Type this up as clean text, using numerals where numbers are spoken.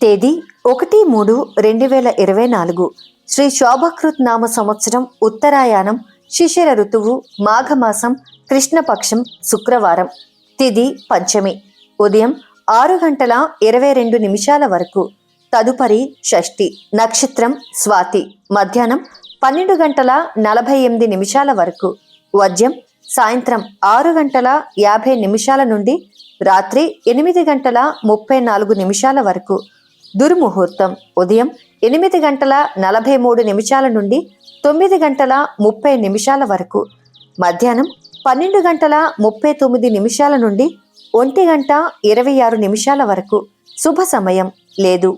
తేదీ 1-3-2024 శ్రీ శోభకృత్ నామ సంవత్సరం ఉత్తరాయణం శిశిర ఋతువు మాఘమాసం కృష్ణపక్షం శుక్రవారం. తిథి పంచమి. ఉదయం 6:22 వరకు. తదుపరి షష్ఠి. నక్షత్రం స్వాతి. మధ్యాహ్నం 12:48 వరకు. వర్జ్యం సాయంత్రం 6:50 నుండి రాత్రి 8:34 వరకు. దుర్ముహూర్తం ఉదయం 8:43 నుండి 9:30 వరకు. మధ్యాహ్నం 12:39 నుండి 1:26 వరకు. శుభ సమయం లేదు.